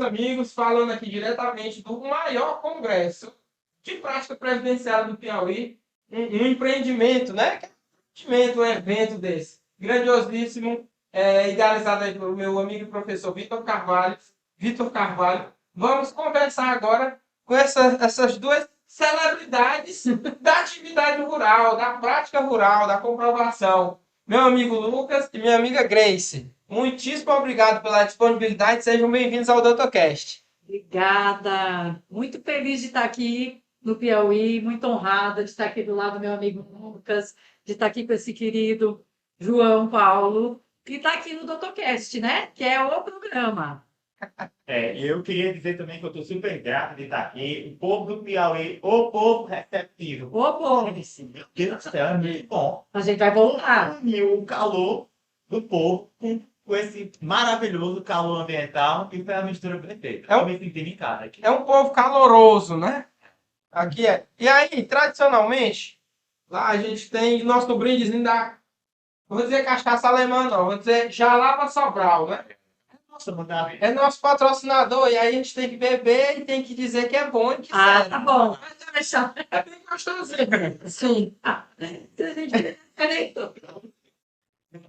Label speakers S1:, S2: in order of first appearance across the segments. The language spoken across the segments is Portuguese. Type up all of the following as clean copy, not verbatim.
S1: amigos, falando aqui diretamente do maior congresso de prática previdenciária do Piauí, um empreendimento, né? Um evento desse, grandiosíssimo, idealizado aí pelo meu amigo e professor Vitor Carvalho. Vamos conversar agora com essas duas celebridades da atividade rural, da prática rural, da comprovação. Meu amigo Lucas e minha amiga Grace. Muitíssimo obrigado pela disponibilidade. Sejam bem-vindos ao DoutorCast.
S2: Obrigada. Muito feliz de estar aqui no Piauí, muito honrada de estar aqui do lado do meu amigo Lucas, de estar aqui com esse querido João Paulo, e estar aqui no DoutorCast, né? Que é o programa.
S3: Eu queria dizer também que eu estou super grato de estar aqui. O povo do Piauí, o povo receptivo.
S2: Ô, povo!
S3: Meu Deus do céu, é muito bom.
S2: A gente vai voltar.
S3: E o calor do povo com esse maravilhoso calor ambiental, que foi a mistura perfeita. Eu me senti em casa aqui.
S1: É um povo caloroso, né? Aqui é. E aí, tradicionalmente, lá a gente tem nosso brindezinho da... Não vou dizer cachaça alemã, não. Vou dizer Jalapa Sobral, né?
S3: Nossa, mandar.
S1: É nosso patrocinador, e aí a gente tem que beber e tem que dizer que é bom e que serve.
S2: Tá bom.
S1: É bem gostosinho. Sim.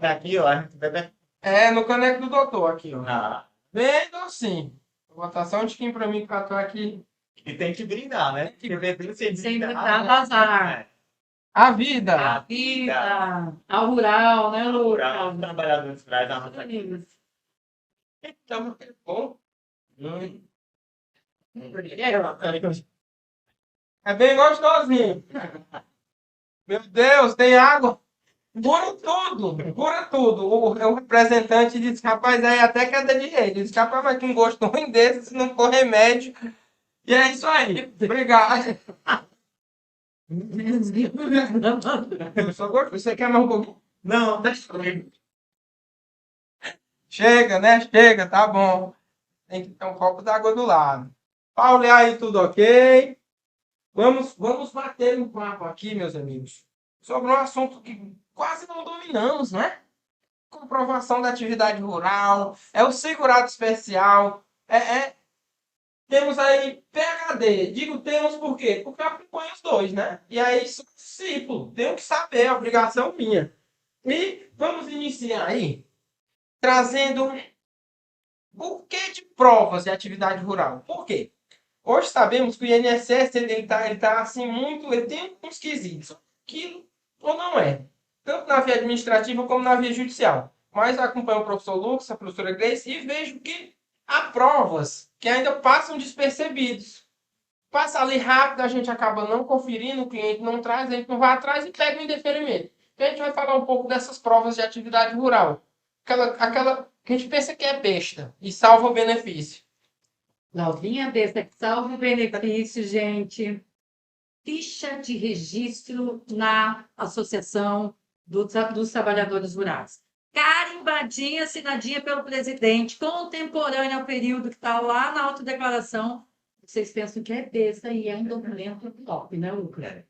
S3: Aqui, ó, a gente bebe.
S1: É, no caneco do doutor aqui, ó.
S3: Ah,
S1: Bem docinho. Vou botar só um tiquinho pra mim, que eu tô aqui.
S3: e tem que brindar, né? Porque beber sem
S2: Sem
S3: brindar.
S2: brindar, vazar.
S3: É.
S1: A vida.
S2: A vida, a rural, né,
S3: Rural,
S2: Lucas?
S3: os trabalhadores rurais da nossa
S2: Amigos.
S1: Então, é bom. É bem gostosinho. Meu Deus, tem água. Cura tudo, cura tudo. O representante disse, rapaz, aí até queda de rei. Disse, rapaz, mas com um gosto ruim desse, se não for remédio. E é isso aí. Obrigado. Eu só gosto. Você quer mais um pouquinho?
S3: Não, deixa comigo.
S1: Chega, né? Chega, tá bom. Tem que ter um copo d'água do lado. Paulo, e aí, tudo ok? Vamos bater um papo aqui, meus amigos, sobre um assunto que quase não dominamos, né? Comprovação da atividade rural, é o segurado especial, temos aí PhD. Digo temos por quê? Porque eu acompanho os dois, né? E aí, sou discípulo, tenho que saber, é obrigação minha. E vamos iniciar aí, trazendo o que de provas de atividade rural. Por quê? Hoje sabemos que o INSS ele tá assim muito, ele tem uns quesitos, que ou não é, tanto na via administrativa como na via judicial. Mas acompanho o professor Lucas, a professora Grace, e vejo que há provas que ainda passam despercebidos. Passa ali rápido, a gente acaba não conferindo, o cliente não traz, a gente não vai atrás e pega o indeferimento. Então a gente vai falar um pouco dessas provas de atividade rural. Aquela que a gente pensa que é besta e salva o benefício.
S2: Novinha besta que salva o benefício, gente. Ficha de registro na Associação dos Trabalhadores Rurais. Carimbadinha, assinadinha pelo presidente, contemporânea ao período que está lá na autodeclaração. Vocês pensam que é besta e é um documento top, né, Lucas?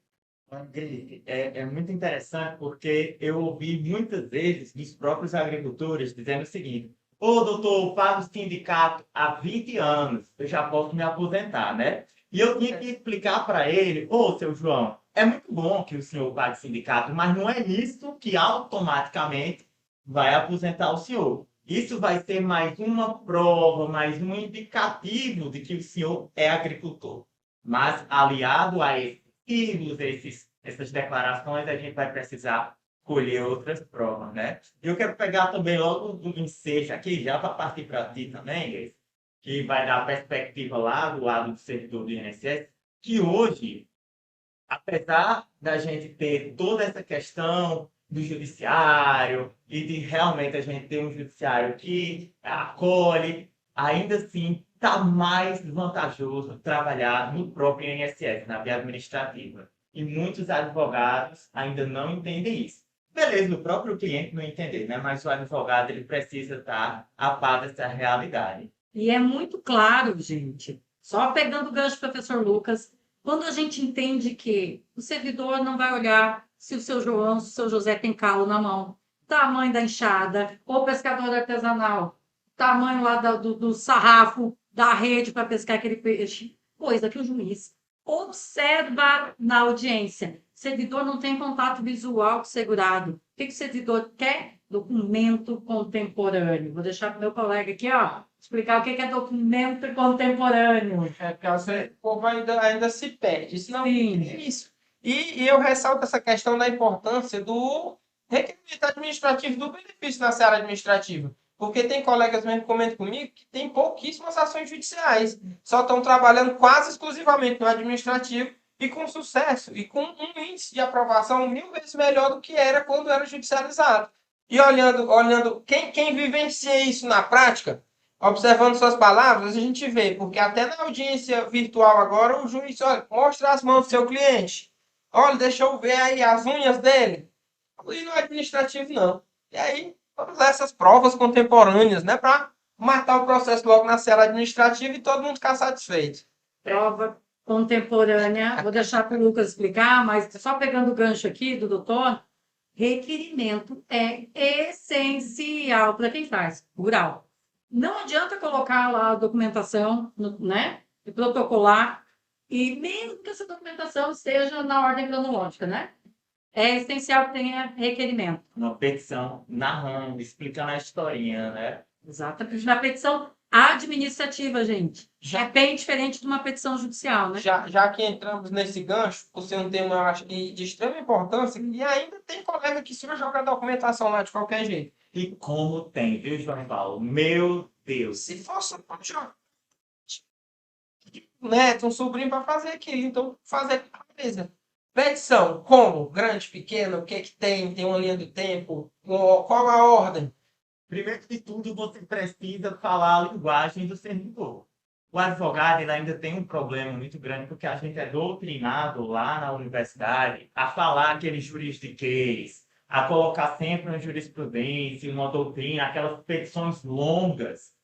S3: É muito interessante porque eu ouvi muitas vezes dos próprios agricultores dizendo o seguinte: ô doutor, eu pago sindicato há 20 anos, eu já posso me aposentar, né? E eu tinha que explicar para ele: ô seu João, é muito bom que o senhor pague sindicato, mas não é isso que automaticamente vai aposentar o senhor. Isso vai ser mais uma prova, mais um indicativo de que o senhor é agricultor. Mas aliado a essas declarações, a gente vai precisar colher outras provas, né? Eu quero pegar também logo do ensejo aqui, já para partir para ti também, Grace, que vai dar a perspectiva lá do lado do servidor do INSS, que hoje, apesar da gente ter toda essa questão do judiciário e de realmente a gente ter um judiciário que acolhe, ainda assim está mais vantajoso trabalhar no próprio INSS, na via administrativa. E muitos advogados ainda não entendem isso. Beleza, o próprio cliente não entender, né? Mas o advogado ele precisa estar a par dessa realidade.
S2: E é muito claro, gente, só pegando o gancho do professor Lucas, quando a gente entende que o servidor não vai olhar se o seu João, se o seu José tem calo na mão, tamanho da enxada, ou pescador artesanal, tamanho lá do sarrafo, da rede para pescar aquele peixe, coisa que o juiz observa na audiência. O servidor não tem contato visual com o segurado. O que o servidor quer? Documento contemporâneo. Vou deixar para o meu colega aqui, ó, explicar o que é documento contemporâneo.
S1: Porque às vezes o povo ainda se perde. Isso não
S2: Sim.
S1: é isso. E eu ressalto essa questão da importância do requerimento administrativo do benefício na seara administrativa. Porque tem colegas mesmo que comentam comigo que tem pouquíssimas ações judiciais. Só estão trabalhando quase exclusivamente no administrativo e com sucesso. E com um índice de aprovação 1000 vezes melhor do que era quando era judicializado. E olhando quem vivencia isso na prática, observando suas palavras, a gente vê, porque até na audiência virtual agora, o juiz, olha, mostra as mãos do seu cliente. Olha, deixa eu ver aí as unhas dele. E no administrativo, não. E aí, vamos usar essas provas contemporâneas, né, para matar o processo logo na cela administrativa e todo mundo ficar satisfeito.
S2: Prova contemporânea, vou deixar para o Lucas explicar, mas só pegando o gancho aqui do doutor, requerimento é essencial para quem faz rural. Não adianta colocar lá a documentação, né, e protocolar, e mesmo que essa documentação esteja na ordem cronológica, né? É essencial que tenha requerimento.
S3: Uma petição narrando, explicando a historinha, né?
S2: Exatamente. Na petição administrativa, gente.
S1: Já-
S2: É bem diferente de uma petição judicial, né?
S1: Já que entramos nesse gancho, por ser um tema, eu acho, de extrema importância, e ainda tem colega que só joga a documentação lá de qualquer jeito.
S3: E como tem, viu, João Paulo? Meu Deus.
S1: Se fosse um neto, um sobrinho para fazer aquilo, então fazer beleza. Petição, como? Grande, pequena, o que é que tem? Tem uma linha do tempo? Qual a ordem?
S3: Primeiro de tudo, você precisa falar a linguagem do servidor. O advogado ele ainda tem um problema muito grande, porque a gente é doutrinado lá na universidade a falar aquele juridiquês, a colocar sempre uma jurisprudência, uma doutrina, aquelas petições longas.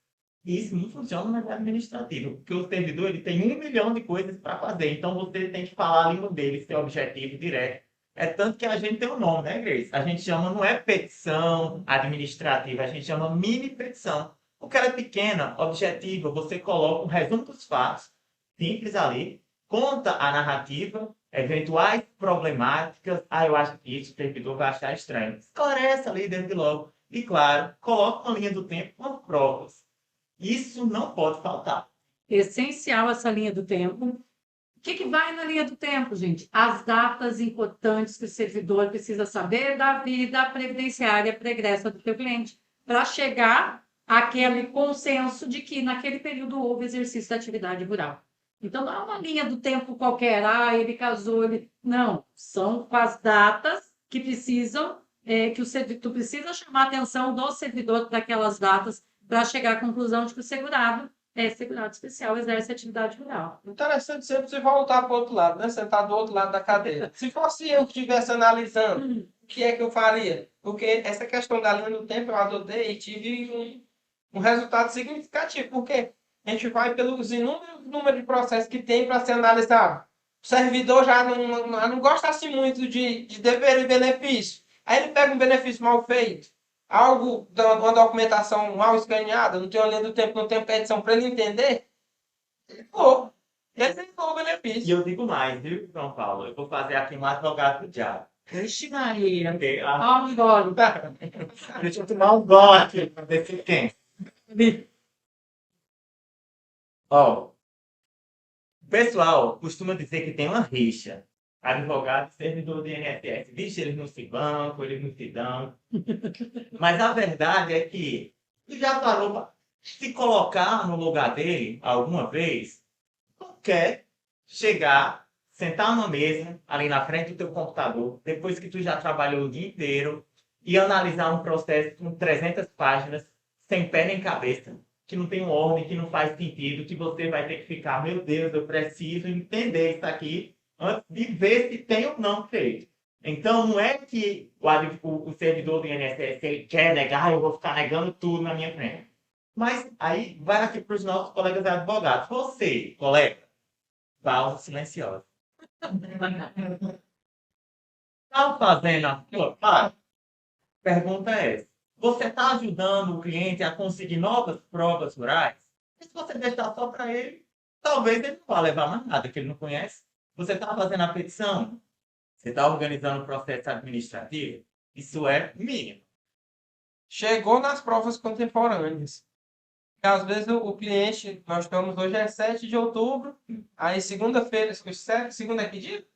S3: E isso não funciona no mercado administrativo, porque o servidor ele tem 1 milhão de coisas para fazer. Então, você tem que falar a língua dele, seu objetivo direto. É tanto que a gente tem um nome, né, Grace? A gente chama, não é petição administrativa, a gente chama mini petição. Porque ela é pequena, objetiva, você coloca um resumo dos fatos, simples ali, conta a narrativa, eventuais problemáticas. Ah, eu acho que isso o servidor vai achar estranho. Esclarece ali desde logo. E, claro, coloca uma linha do tempo com provas. Isso não pode faltar.
S2: Essencial essa linha do tempo. O que vai na linha do tempo, gente? As datas importantes que o servidor precisa saber da vida previdenciária pregressa do seu cliente, para chegar àquele consenso de que naquele período houve exercício da atividade rural. Então, não é uma linha do tempo qualquer, ele casou, ele... Não, são as datas que precisam, que o servidor precisa chamar a atenção do servidor para aquelas datas, para chegar à conclusão de que o segurado segurado especial, exerce atividade rural.
S1: Interessante sempre você voltar para o outro lado, né? Sentar do outro lado da cadeira. Se fosse eu que estivesse analisando, o que é que eu faria? Porque essa questão da linha do tempo eu adotei e tive um resultado significativo. Porque a gente vai pelos inúmeros números de processos que tem para ser analisado. O servidor já não gosta assim muito de dever e benefício. Aí ele pega um benefício mal feito, algo, uma documentação mal escaneada, não tem uma linha do tempo, não tem petição para ele entender, ele tem o
S3: E
S1: benefício.
S3: eu digo mais, viu, João Paulo? Eu vou fazer aqui um advogado do diabo.
S2: Vixe, Maria.
S3: Porque,
S2: Ó, engole.
S3: deixa eu tomar um gole aqui para ver se tem. Ó, o pessoal costuma dizer que tem uma rixa. Advogado e servidor do INSS. Vixe, eles não se bancam, eles não se dão. Mas a verdade é que tu já parou para se colocar no lugar dele alguma vez? Não quer chegar, sentar numa mesa, ali na frente do teu computador, depois que tu já trabalhou o dia inteiro, e analisar um processo com 300 páginas, sem pé nem cabeça, que não tem um ordem, que não faz sentido, que você vai ter que ficar, meu Deus, eu preciso entender isso aqui antes de ver se tem ou não feito. Então, não é que o servidor do INSS ele quer negar, eu vou ficar negando tudo na minha frente. Mas aí vai aqui para os nossos colegas advogados. Você, colega, pausa silenciosa. Está fazendo a sua parte? Pergunta é essa. Você está ajudando o cliente a conseguir novas provas rurais? Se você deixar só para ele, talvez ele não vá levar mais nada que ele não conhece. Você está fazendo a petição, você está organizando o processo administrativo, isso é mínimo.
S1: Chegou nas provas contemporâneas. Porque às vezes o cliente, nós estamos hoje é 7 de outubro, aí segunda-feira, segunda é que dia?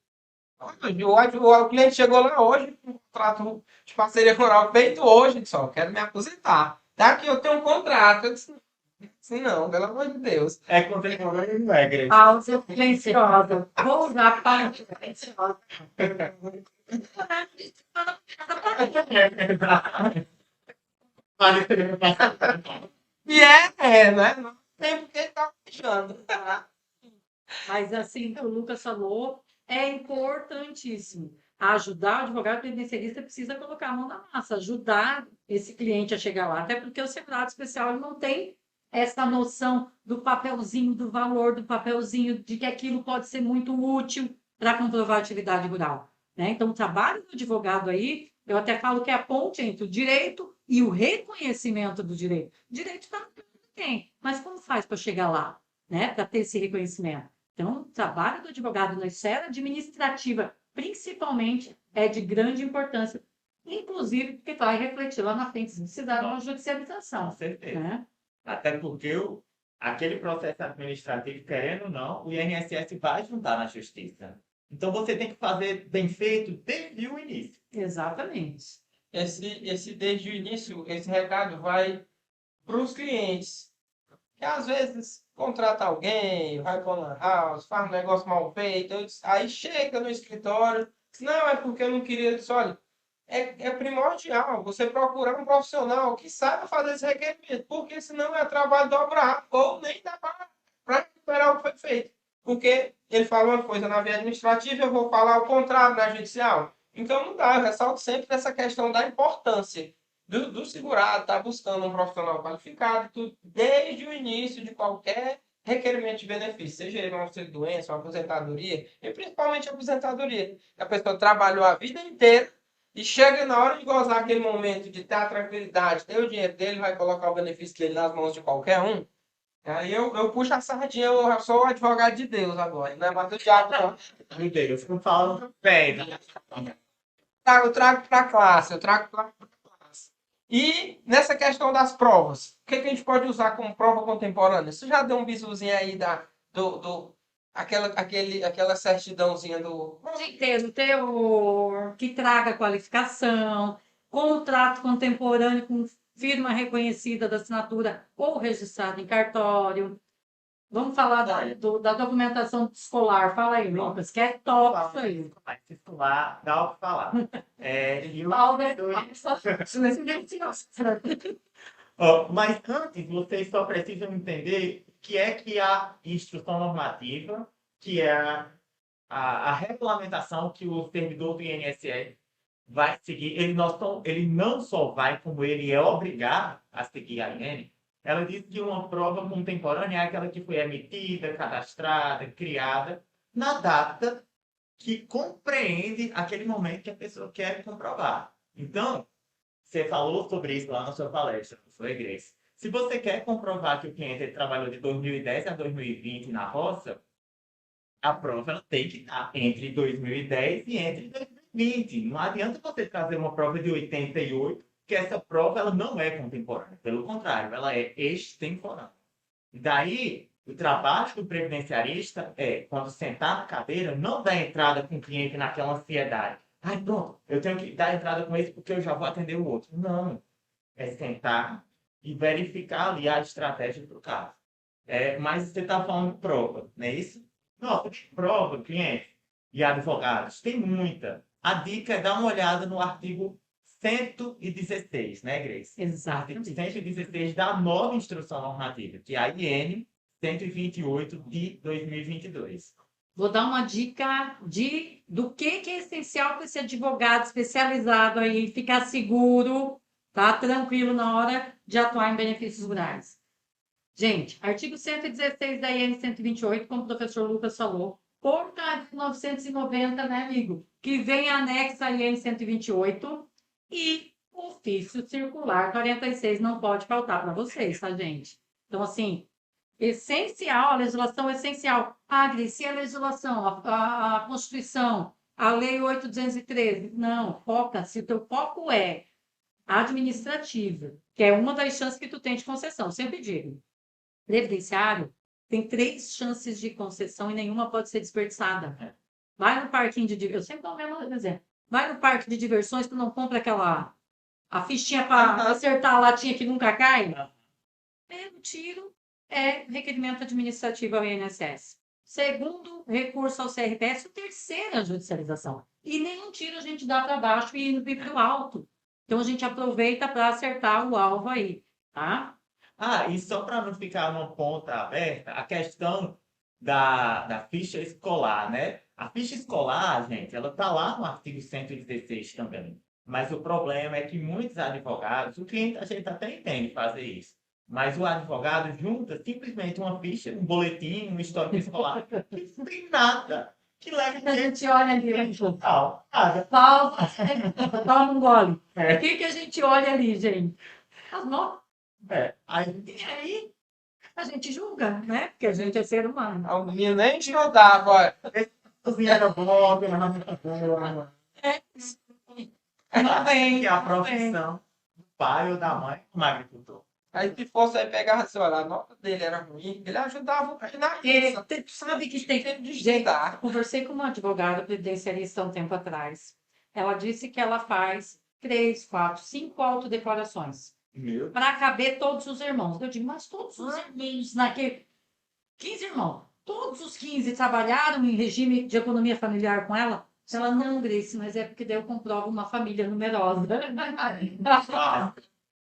S1: Hoje, o cliente chegou lá hoje, um contrato de parceria rural feito hoje, disse, ó, quero me aposentar. Tá aqui, eu tenho um contrato. Eu disse, assim, não, pelo amor de Deus.
S3: É contemporâneo, não é, Grace?
S2: Pausa silenciosa. Vou usar pausa silenciosa.
S1: Né? Não tem porque tá fechando.
S2: Mas assim, o Lucas falou, é importantíssimo. Ajudar o advogado previdenciarista precisa colocar a mão na massa, ajudar esse cliente a chegar lá, até porque o segurado especial ele não tem essa noção do papelzinho, do valor do papelzinho, de que aquilo pode ser muito útil para comprovar a atividade rural. Né? Então, o trabalho do advogado aí, eu até falo que é a ponte entre o direito e o reconhecimento do direito. O direito está no que tem, mas como faz para chegar lá, né? Para ter esse reconhecimento? Então, o trabalho do advogado na esfera administrativa, principalmente, é de grande importância, inclusive porque vai refletir lá na frente se precisar de uma
S3: Com
S2: judicialização.
S3: certeza.
S2: Né?
S3: Até porque aquele processo administrativo, querendo ou não, o INSS vai juntar na justiça. Então você tem que fazer bem feito desde o início.
S2: Exatamente.
S1: Desde o início, esse recado vai para os clientes. Que às vezes contrata alguém, vai para uma house, faz um negócio mal feito, aí chega no escritório, diz, não, é porque eu não queria. Eu disse, olha, é primordial você procurar um profissional que saiba fazer esse requerimento, porque senão é trabalho dobrado, ou nem dá para recuperar o que foi feito. Porque ele fala uma coisa na via administrativa, eu vou falar o contrário na judicial. Então não dá, eu ressalto sempre essa questão da importância do segurado estar buscando um profissional qualificado, tudo, desde o início de qualquer requerimento de benefício, seja ele uma doença, uma aposentadoria, e principalmente a aposentadoria. A pessoa trabalhou a vida inteira e chega na hora de gozar aquele momento de ter a tranquilidade, ter o dinheiro dele, vai colocar o benefício dele nas mãos de qualquer um. Aí eu puxo a sardinha, eu sou o advogado de Deus agora, não é mais do diabo, não.
S3: Meu Deus, eu falo bem.
S1: Eu trago para a classe, eu trago para classe. E nessa questão das provas, o que a gente pode usar como prova contemporânea? Você já deu um bisuzinho aí aquela certidãozinha do.
S2: Tem o teor, que traga qualificação, contrato contemporâneo com firma reconhecida da assinatura ou registrado em cartório. Vamos falar da documentação escolar. Fala aí, Lucas, que é top isso aí.
S3: Mas se falar, dá o que falar. E o mas antes, vocês só precisam entender o que é que a instrução normativa, que é a regulamentação que o servidor do INSS vai seguir. Ele não só vai, como ele é obrigado a seguir a IN. Ela diz que uma prova contemporânea é aquela que foi emitida, cadastrada, criada na data que compreende aquele momento que a pessoa quer comprovar. Então, você falou sobre isso lá na sua palestra, na sua igreja. Se você quer comprovar que o cliente trabalhou de 2010 a 2020 na roça, a prova ela tem que estar entre 2010 e entre 2020. Não adianta você trazer uma prova de 88, que essa prova ela não é contemporânea. Pelo contrário, ela é extemporânea. Daí, o trabalho do previdenciarista é, quando sentar na cadeira, não dar entrada com o cliente naquela ansiedade. Ai, pronto, eu tenho que dar entrada com esse porque eu já vou atender o outro. Não. É sentar e verificar ali a estratégia do caso. Mas você está falando de prova, não é isso? Nossa, prova, cliente e advogados, tem muita. A dica é dar uma olhada no artigo 116, né, Grace?
S2: Exatamente.
S3: Artigo 116 da nova instrução normativa, que é a IN 128 de 2022.
S2: Vou dar uma dica do que é essencial para esse advogado especializado aí ficar seguro, tá? Tranquilo na hora de atuar em benefícios rurais. Gente, artigo 116 da IN 128, como o professor Lucas falou, portaria 990, né, amigo? Que vem anexo à IN 128 e ofício circular 46 não pode faltar para vocês, tá, gente? Então, assim, Essencial, a legislação essencial. Ah, Grace, e a legislação, a Constituição, a Lei 8.213. Não, foca. Se o teu foco é administrativa, que é uma das chances que tu tem de concessão, sempre digo. Previdenciário tem 3 chances de concessão e nenhuma pode ser desperdiçada. Vai no parquinho de diversões, eu sempre dou o mesmo exemplo. Vai no parque de diversões, tu não compra a fichinha para acertar a latinha que nunca cai. Primeiro tiro é requerimento administrativo ao INSS. Segundo, recurso ao CRPS. O terceiro é a judicialização. E nenhum tiro a gente dá para baixo e ir para o alto. Então, a gente aproveita para acertar o alvo aí, tá?
S3: E só para não ficar numa ponta aberta, a questão da ficha escolar, né? A ficha escolar, gente, ela está lá no artigo 116 também. Mas o problema é que muitos advogados, o cliente a gente até entende fazer isso, mas o advogado junta simplesmente uma ficha, um boletim, um histórico escolar, que não tem nada que leve
S2: A gente olha ali,
S3: total. Nada.
S2: toma um gole.
S3: É.
S2: O que a gente olha ali, gente? As notas.
S3: Aí,
S2: E aí, a gente julga, né? Porque a gente é ser humano.
S1: A menina nem te rodava, olha.
S3: cozinha era boa, boa.
S2: Não vem,
S3: Que é a
S2: não
S3: profissão do pai ou da mãe como agricultor.
S1: Aí se fosse aí pegar assim, olha, a nota dele era ruim, ele ajudava o cara na isso.
S2: Tu sabe que tem
S1: de
S2: gente.
S1: estudar.
S2: Conversei com uma advogada previdenciarista há um tempo atrás. Ela disse que ela faz 3, 4, 5 autodeclarações
S3: Meu.
S2: para caber todos os irmãos. Eu digo, mas todos os irmãos naquele. 15 irmãos. Todos os 15 trabalharam em regime de economia familiar com ela? Ela, não, Grace, mas é porque daí eu comprovo uma família numerosa.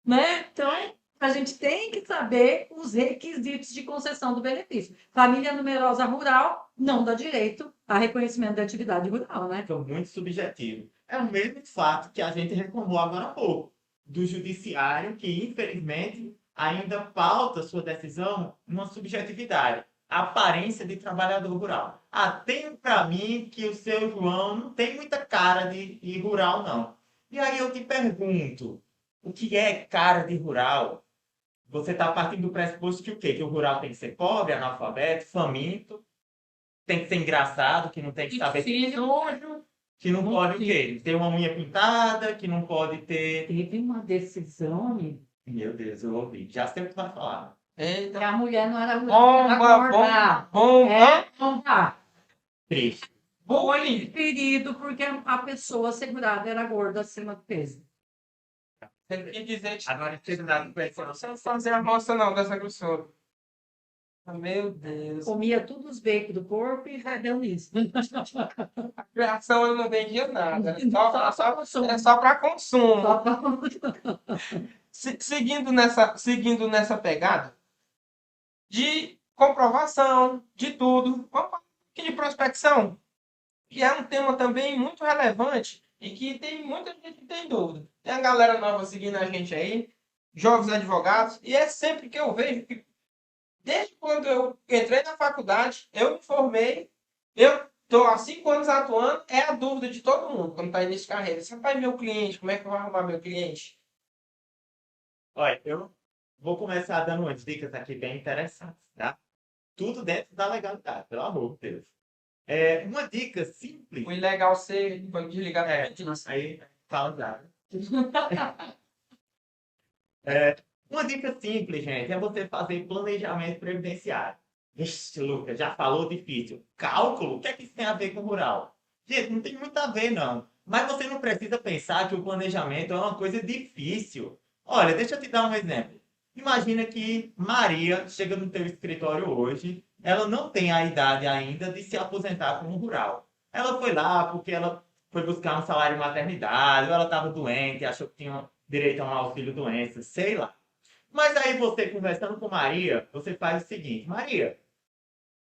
S2: Né? Então, a gente tem que saber os requisitos de concessão do benefício. Família numerosa rural não dá direito a reconhecimento da atividade rural, né?
S3: Então, muito subjetivo. É o mesmo fato que a gente reclamou agora há pouco, do judiciário que, infelizmente, ainda pauta sua decisão numa subjetividade. A aparência de trabalhador rural. Tem para mim que o seu João não tem muita cara de rural, não. E aí eu te pergunto, o que é cara de rural? Você está partindo do pressuposto que o quê? Que o rural tem que ser pobre, analfabeto, faminto, tem que ser engraçado, que não tem que saber
S2: Filho,
S3: que não pode o quê? Ter uma unha pintada, que não pode ter...
S2: teve uma decisão, amigo,
S3: Meu Deus, eu ouvi. Já sei o que vai falar.
S2: que
S1: Eita.
S2: a mulher não era rural, era gorda.
S1: Bomba.
S2: É, bomba.
S3: Triste.
S2: Foi ferido porque a pessoa segurada era gorda acima do peso.
S1: Ele quer dizer que
S3: Agora, chega da pessoa.
S1: você não fazer a roça não dessa grossura. Meu Deus.
S2: Comia tudo os becos do corpo e deu nisso.
S1: A criação ele não vendia nada.
S2: consumo.
S1: É só para consumo.
S2: Só pra-
S1: Seguindo nessa pegada de comprovação, de tudo, vamos falar um pouquinho de prospecção, que é um tema também muito relevante e que tem muita gente que tem dúvida. Tem a galera nova seguindo a gente aí, jovens advogados, e é sempre que eu vejo que, desde quando eu entrei na faculdade, eu me formei, eu estou há 5 anos atuando, é a dúvida de todo mundo quando está início de carreira. Você vai meu cliente, como é que eu vou arrumar meu cliente?
S3: Olha, eu vou começar dando umas dicas aqui bem interessantes, tá? Tudo dentro da legalidade, pelo amor de Deus. Uma dica simples.
S1: O ilegal ser quando desligar
S3: Aí fala nada. Uma dica simples, gente, é você fazer planejamento previdenciário. Vixe, Lucas, já falou difícil. Cálculo? O que é que isso tem a ver com rural? Gente, não tem muito a ver, não. Mas você não precisa pensar que o planejamento é uma coisa difícil. Olha, deixa eu te dar um exemplo. Imagina que Maria chega no teu escritório hoje, ela não tem a idade ainda de se aposentar como rural. Ela foi lá porque ela foi buscar um salário de maternidade, ou ela estava doente, achou que tinha direito a um auxílio-doença, sei lá. Mas aí você, conversando com Maria, você faz o seguinte: Maria,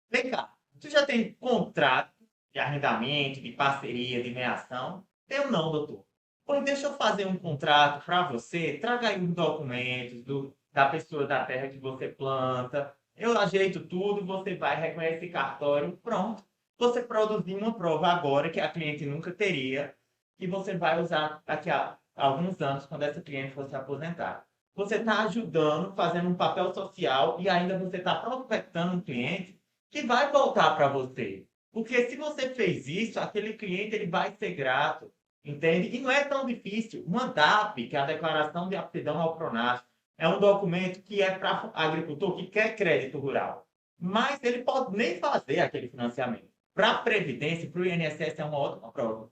S3: vem cá, tu já tem contrato de arrendamento, de parceria, de meação? Eu não, doutor. Pois deixa eu fazer um contrato para você, traga aí os documentos da pessoa da terra que você planta, eu ajeito tudo, você vai reconhecer esse cartório, pronto. Você produziu uma prova agora que a cliente nunca teria, que você vai usar daqui a alguns anos, quando essa cliente for se aposentar. você está ajudando, fazendo um papel social e ainda você está prospectando um cliente que vai voltar para você. Porque se você fez isso, aquele cliente ele vai ser grato, entende? E não é tão difícil. Uma DAP, que é a Declaração de Aptidão ao Pronaf, é um documento que é para agricultor que quer crédito rural. Mas ele pode nem fazer aquele financiamento. Para a Previdência, para o INSS é uma ótima prova.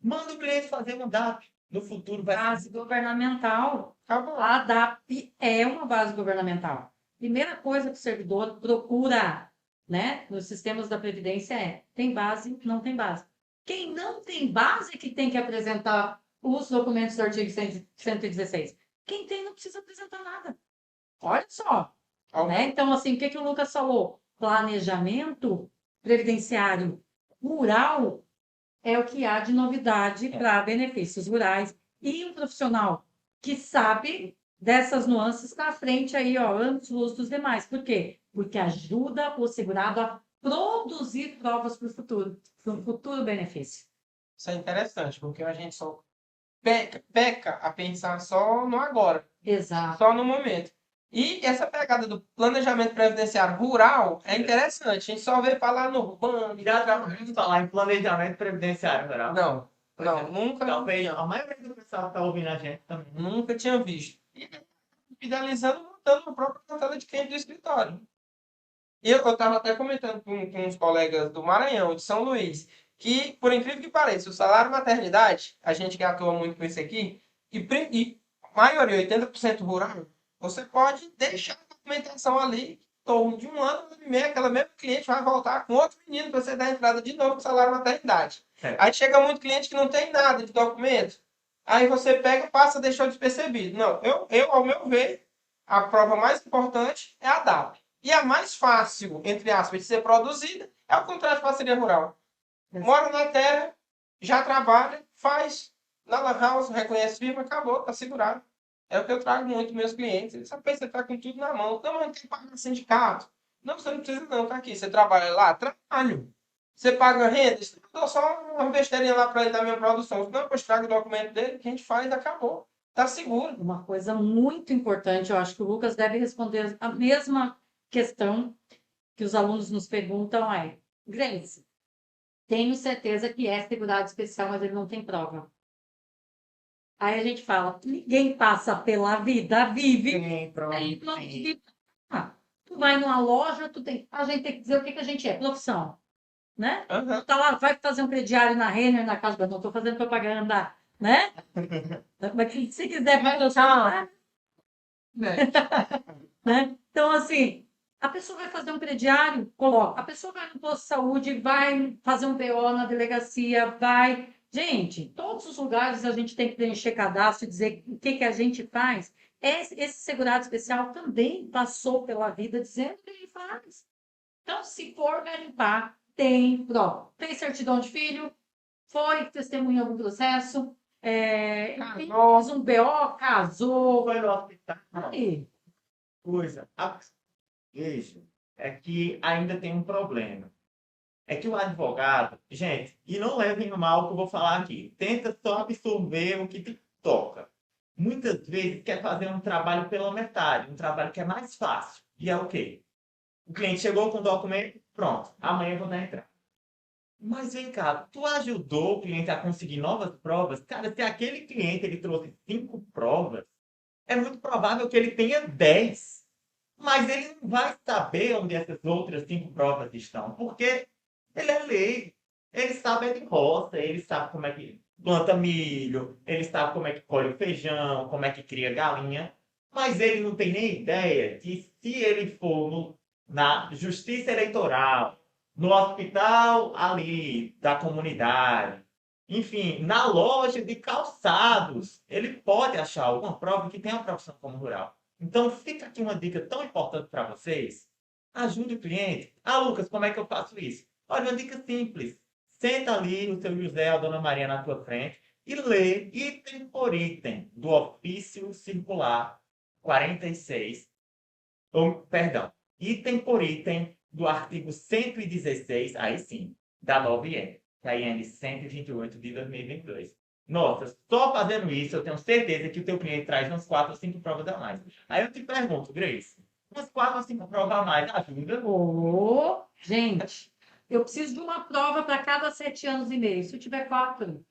S3: Manda o cliente fazer uma DAP. No futuro vai
S2: Base governamental.
S1: Acabou.
S2: A ADAP é uma base governamental. Primeira coisa que o servidor procura, né, nos sistemas da Previdência tem base, não tem base. Quem não tem base é que tem que apresentar os documentos do artigo 116. Quem tem não precisa apresentar nada. Olha só. Né? Então, assim, o que o Lucas falou? Planejamento previdenciário rural é o que há de novidade para benefícios rurais e um profissional que sabe dessas nuances está à frente aí, ó, anos-luz dos demais. Por quê? Porque ajuda o segurado a produzir provas para o futuro, para um futuro benefício.
S1: Isso é interessante, porque a gente só peca a pensar só no agora,
S2: Exato.
S1: só no momento. E essa pegada do planejamento previdenciário rural é interessante. A gente só vê falar no urbano.
S3: Já ouviu falar em planejamento previdenciário rural?
S1: Não, nunca.
S3: Talvez a maioria do pessoal que está ouvindo a gente também.
S1: Nunca tinha visto. E fidelizando, montando a própria cartela de cliente do escritório. E eu estava até comentando com uns colegas do Maranhão, de São Luís, que, por incrível que pareça, o salário maternidade, a gente que atua muito com isso aqui, e a maioria, 80% rural, você pode deixar a documentação ali, em torno de um ano e meio, aquela mesma cliente vai voltar com outro menino para você dar entrada de novo com salário maternidade. Aí chega muito cliente que não tem nada de documento, aí você pega, passa, deixou despercebido. Não, ao meu ver, a prova mais importante é a DAP. E a mais fácil, entre aspas, de ser produzida é o contrato de parceria rural. Mora na terra, já trabalha, faz na lan house, reconhece firma, acabou, tá segurado. É o que eu trago muito dos meus clientes. Eles sabem que você tá com tudo na mão. Não, mas não tem que pagar sindicato. Não, você não precisa não, tá aqui. Você trabalha lá? Trabalho. Você paga renda? Eu dou só uma besteirinha lá para ele da minha produção. Não, depois traga o documento dele, que a gente faz, acabou. Tá seguro.
S2: Uma coisa muito importante, eu acho que o Lucas deve responder a mesma questão que os alunos nos perguntam é, Grace, tenho certeza que é segurado especial, mas ele não tem prova. Aí a gente fala, ninguém passa pela vida, vive.
S3: Sim, pronto.
S2: Tu vai numa loja, a gente tem que dizer o que a gente é, profissão. Né?
S1: Uhum.
S2: Tá lá, vai fazer um crediário na Renner, na casa, não estou fazendo propaganda, né? Mas se quiser patrocinar, né? Então, assim, a pessoa vai fazer um crediário, coloca. A pessoa vai no posto de saúde, vai fazer um BO na delegacia, vai. Gente, em todos os lugares a gente tem que preencher cadastro e dizer o que a gente faz. Esse segurado especial também passou pela vida dizendo o que ele faz. Então, se for garimpar, tem prova. Tem certidão de filho, foi testemunha em algum processo, fez um BO, casou.
S3: Foi no hospital.
S2: Aí.
S3: Coisa. Veja, é que ainda tem um problema. É que o advogado, gente, e não levem no mal o que eu vou falar aqui, tenta só absorver o que te toca. Muitas vezes quer fazer um trabalho pela metade, um trabalho que é mais fácil. E é o quê? O cliente chegou com o documento, pronto, amanhã eu vou dar entrada. Mas vem cá, tu ajudou o cliente a conseguir novas provas? Cara, se aquele cliente ele trouxe 5 provas, é muito provável que ele tenha 10. Mas ele não vai saber onde essas outras 5 provas estão, porque ele é leigo. Ele sabe de roça, ele sabe como é que planta milho, ele sabe como é que colhe o feijão, como é que cria galinha, mas ele não tem nem ideia que se ele for na justiça eleitoral, no hospital ali da comunidade, enfim, na loja de calçados, ele pode achar alguma prova que tenha uma profissão como rural. Então, fica aqui uma dica tão importante para vocês. Ajude o cliente. Ah, Lucas, como é que eu faço isso? Olha, uma dica simples. Senta ali o seu José ou a Dona Maria na tua frente e lê item por item do ofício circular 46. Perdão, item por item do artigo 116, aí sim, da nova IN, que é a IN 128 de 2022. nossa, só fazendo isso, eu tenho certeza que o teu cliente traz umas 4 ou 5 provas a mais. Aí eu te pergunto, Grace, umas 4 ou 5 provas a mais ajuda?
S2: Ô, gente, eu preciso de uma prova para cada 7 anos e meio. Se eu tiver 4,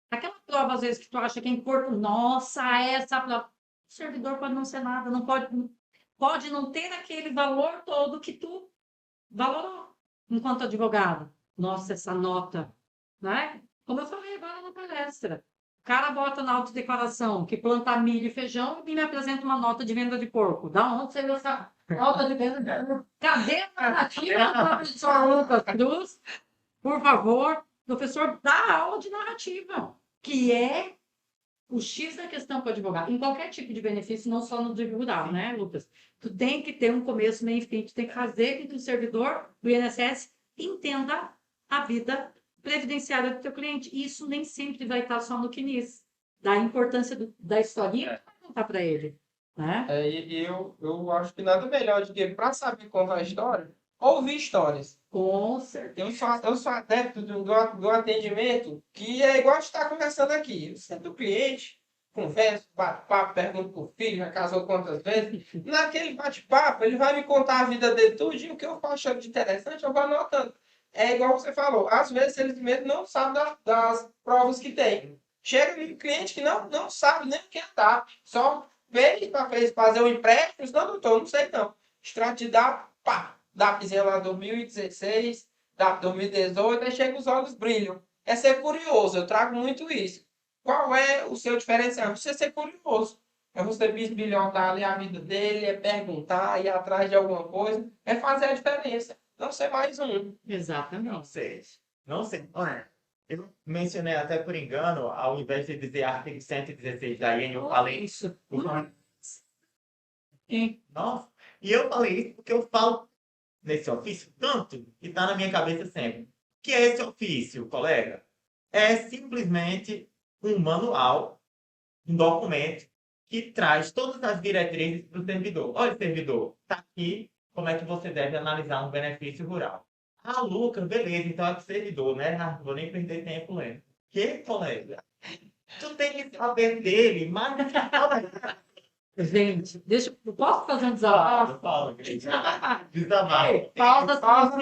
S2: aquela prova, às vezes, que tu acha que é importante, nossa, essa prova. O servidor pode não ser nada, não pode não ter aquele valor todo que tu valorou enquanto advogado. Nossa, essa nota, né? Como eu falei agora na palestra. O cara bota na autodeclaração que planta milho e feijão e me apresenta uma nota de venda de porco. Da onde você viu essa nota de venda de porco? Cadê a narrativa do professor Lucas Cruz? Por favor, professor, dá aula de narrativa, que é o X da questão para o advogado. Em qualquer tipo de benefício, não só no direito rural, né, Lucas? Tu tem que ter um começo, meio e fim. Tu tem que fazer com que o servidor do INSS entenda a vida previdenciária do teu cliente. E isso nem sempre vai estar só no CNIS. Da importância da historinha que tu vai contar para ele, né?
S1: Eu acho que nada melhor do que, para saber contar a história, ouvir histórias.
S2: Com certeza.
S1: Eu sou adepto do atendimento que é igual a gente está conversando aqui. Eu sento o cliente, converso, bate-papo, pergunto pro filho, já casou quantas vezes. Naquele bate-papo, ele vai me contar a vida dele tudo, e o que eu acho de interessante, eu vou anotando. É igual você falou, às vezes eles mesmo não sabem das provas que tem. Chega um cliente que não sabe nem o que é TAP, só veio para fazer o empréstimo, não, doutor, não sei não. Extrato de DAP, pá, DAPzinha lá 2016, DAP 2018, aí chega os olhos brilham. É ser curioso, eu trago muito isso. Qual é o seu diferencial? Você ser curioso. É você bisbilhotar ali a vida dele, é perguntar, ir atrás de alguma coisa, é fazer a diferença. Não ser mais um.
S3: Não
S2: Exatamente.
S3: sei. Não sei. Olha, eu mencionei até por engano, ao invés de dizer artigo 116 da IN, eu falei
S2: Isso.
S3: Nossa, e eu falei isso porque eu falo nesse ofício tanto que está na minha cabeça sempre. Que é esse ofício, colega? É simplesmente um manual, um documento que traz todas as diretrizes para o servidor. Olha, servidor, está aqui como é que você deve analisar um benefício rural. Ah, Lucas, beleza, então é para o servidor, né? Não vou nem perder tempo lendo. Que, colega? Tu tem que saber dele, mas...
S2: Gente, eu posso fazer um desabafo?
S3: Fala, desabafo.
S2: Pausa,
S1: Pausa.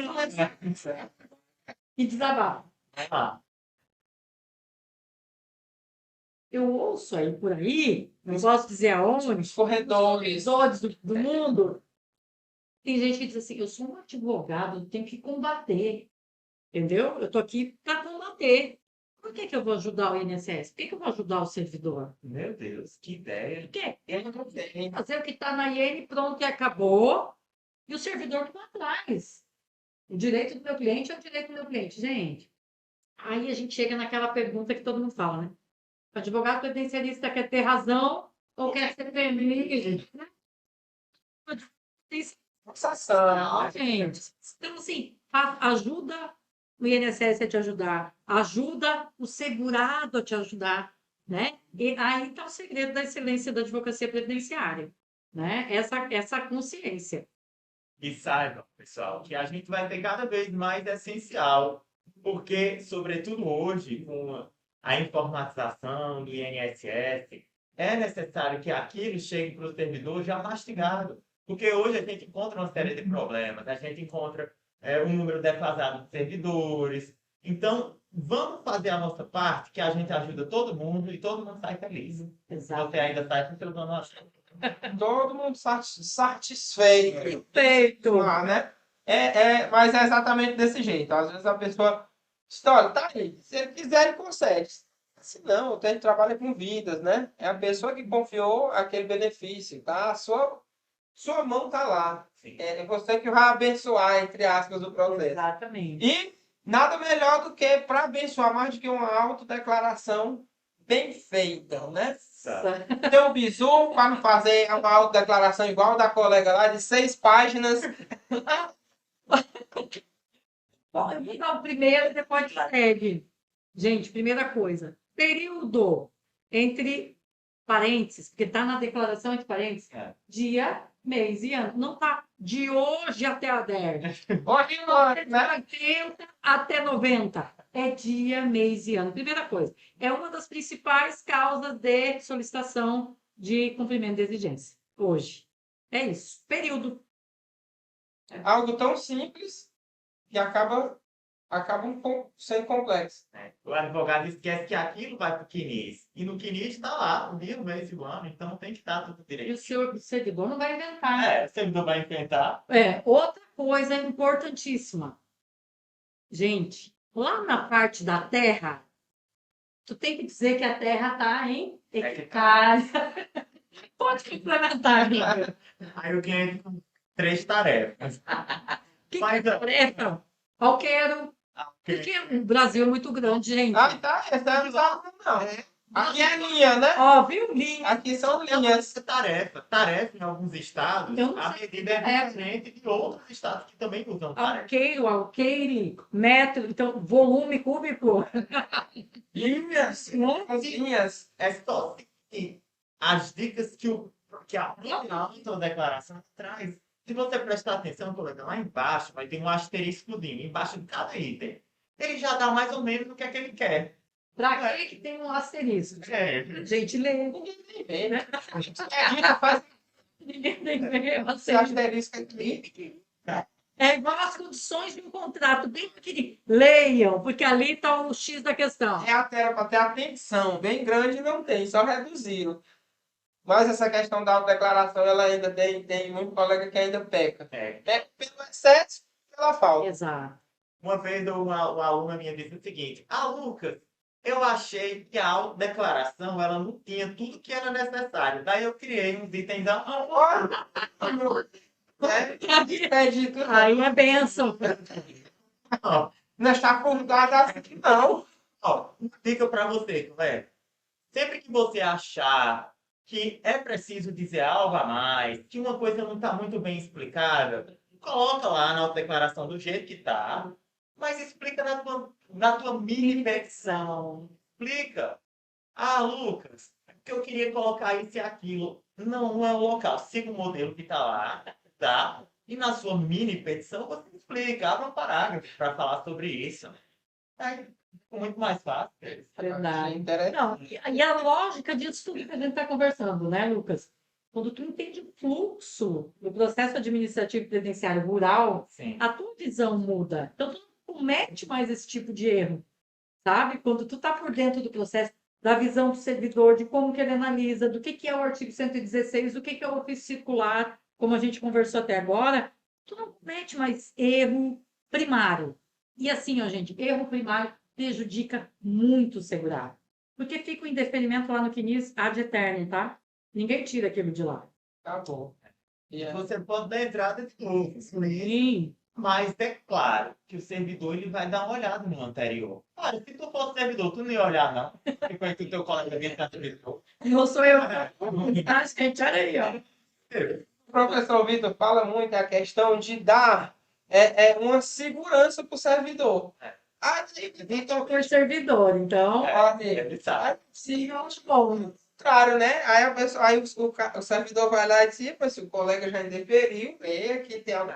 S2: e desabafo.
S3: Ah,
S2: Eu ouço aí por aí, não posso dizer aonde,
S1: Os corredores.
S2: episódios do mundo. Tem gente que diz assim, eu sou um advogado, eu tenho que combater. Entendeu? Eu estou aqui para combater. Por que eu vou ajudar o INSS? Por que eu vou ajudar o servidor?
S3: meu Deus, que ideia.
S2: Por quê?
S1: Eu não sei.
S2: Fazer o que está na IN, pronto e acabou. E o servidor que vai atrás. O direito do meu cliente é o direito do meu cliente. Gente, aí a gente chega naquela pergunta que todo mundo fala, né? O advogado previdenciarista quer ter razão ou quer ser feliz?
S1: Sensação.
S2: Gente. Então, assim, ajuda o INSS a te ajudar, ajuda o segurado a te ajudar, né? E aí está o segredo da excelência da advocacia previdenciária, né? Essa consciência.
S3: E saibam, pessoal, que a gente vai ter cada vez mais essencial, porque, sobretudo hoje, com a informatização do INSS, é necessário que aquilo chegue para o servidor já mastigado. Porque hoje a gente encontra uma série de problemas, a gente encontra um número defasado de servidores. Então, vamos fazer a nossa parte, que a gente ajuda todo mundo e todo mundo sai feliz.
S2: Exato.
S3: Você ainda sai com seu dono.
S1: Todo mundo satisfeito.
S2: Perfeito.
S1: Ah, né? Mas é exatamente desse jeito. Às vezes a pessoa diz, olha, tá aí. Se ele quiser, ele consegue. Se não, a gente trabalha com vidas, né? É a pessoa que confiou aquele benefício, tá? A sua mão tá lá.
S3: Sim.
S1: É você que vai abençoar, entre aspas, o processo.
S2: Exatamente.
S1: E nada melhor do que para abençoar mais do que uma autodeclaração bem feita, né? Ter um bizu para não fazer uma autodeclaração igual da colega lá, de 6 páginas.
S2: Bom, eu vou dar o primeiro e depois segue. Gente, primeira coisa. Período entre parênteses, porque está na declaração entre parênteses, dia, mês e ano. Não está de hoje até a 10.
S1: Hoje não, né?
S2: 80 até 90. é dia, mês e ano. Primeira coisa, é uma das principais causas de solicitação de cumprimento de exigência hoje. É isso. Período.
S1: Algo tão simples que acaba sendo complexo.
S3: Né? O advogado esquece que aquilo vai para o CNIS. E no CNIS está lá, o dia, o mês e o ano, então tem que estar tudo
S2: E o
S3: direito.
S2: senhor servidor não vai inventar.
S3: É, você não vai enfrentar.
S2: Outra coisa importantíssima. Gente, lá na parte da terra, tu tem que dizer que a terra está em hectare. Pode complementar, amiga.
S3: Aí o cliente com 3 tarefas.
S2: Que
S3: Mas,
S2: tarefa? Alqueiro. Porque o Brasil é muito grande, gente.
S1: Ah, tá. Essa eu não sabia, não. Aqui é linha, né?
S2: Ó, viu, linha?
S1: Aqui são linhas.
S3: Tarefa em alguns estados,
S2: Eu não
S3: a
S2: sei
S3: medida é
S2: tarefa.
S3: diferente de outros estados que também usam tarefa.
S2: Alqueiro, alqueire, metro, então, volume cúbico.
S1: Linhas.
S2: Né?
S1: As linhas.
S3: É só seguir as dicas que a própria declaração traz. Se você prestar atenção, colega, lá embaixo vai ter um asteriscozinho, embaixo de cada item. Ele já dá mais ou menos o que é que ele quer.
S2: Pra que tem um asterisco?
S3: É.
S2: Gente, lê.
S1: Ninguém nem vê, né? A gente faz
S2: Ninguém tem que ver
S1: esse
S2: asterisco.
S1: asterisco aqui.
S2: É igual as condições de um contrato, bem pequenininho. Leiam, porque ali está o X da questão.
S1: É até para ter atenção. Bem grande não tem, só reduziram. Mas essa questão da autodeclaração, ela ainda tem muito colega que ainda peca.
S3: É.
S1: Peca pelo excesso, pela falta.
S2: Exato.
S3: Uma vez uma aluna minha disse o seguinte: Lucas, eu achei que a autodeclaração ela não tinha tudo que era necessário. Daí eu criei uns itens
S1: Olha, pede tudo.
S2: Aí é bênção.
S3: Ó,
S1: Não é chafurdada assim, não.
S3: uma dica para você, colega. Sempre que você achar que é preciso dizer algo a mais, que uma coisa não está muito bem explicada, coloca lá na autodeclaração do jeito que está, mas explica na tua mini petição. Explica. Lucas, que eu queria colocar isso e aquilo. Não é o local. Siga o modelo que está lá, tá? E na sua mini petição você explica, abre um parágrafo para falar sobre isso. Aí fica muito mais fácil.
S2: Verdade.
S1: Interessante.
S2: Não, e a lógica disso tudo que a gente está conversando, né, Lucas? Quando tu entende o fluxo do processo administrativo previdenciário rural,
S3: Sim.
S2: a tua visão muda. Então, tu não comete mais esse tipo de erro, sabe? Quando tu está por dentro do processo, da visão do servidor, de como que ele analisa, do que é o artigo 116, do que é o ofício circular, como a gente conversou até agora, tu não comete mais erro primário. E assim, ó, gente, erro primário prejudica muito o segurado. Porque fica o indeferimento lá no CNIS ad eternum, tá? Ninguém tira aquilo de lá.
S1: Tá bom. E é-
S3: Você pode dar entrada de novo,
S2: Sim.
S3: mas é claro que o servidor ele vai dar uma olhada no anterior. Claro, se tu fosse servidor, tu não ia olhar, não. Enquanto o teu colega vinha cá servidor.
S2: Não sou eu. Acho que a gente olha aí, ó.
S1: O professor Vitor fala muito a questão de dar uma segurança para o servidor.
S2: Vitor foi servidor, então,
S3: Ele sabe.
S2: sigam os pontos.
S1: Claro, né? Aí, o servidor vai lá e diz, "Pô, se o colega já indeferiu, aqui tem algo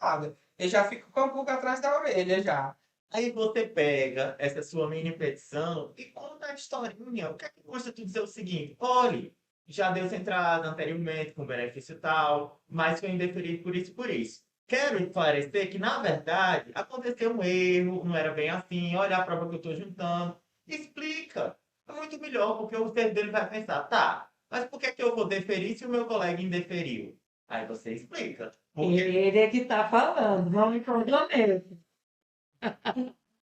S1: errado." Ele já fica com a pulga atrás da orelha já.
S3: Aí você pega essa sua mini petição e conta a historinha. O que é que custa tu dizer o seguinte? Olha, já deu entrada anteriormente com benefício tal, mas foi indeferido por isso e por isso. Quero esclarecer que, na verdade, aconteceu um erro, não era bem assim, olha a prova que eu estou juntando. Explica. É muito melhor, porque o servidor ele vai pensar, tá, mas por que eu vou deferir se o meu colega indeferiu? Aí você explica. Porque
S2: Ele é que está falando, não me compromete.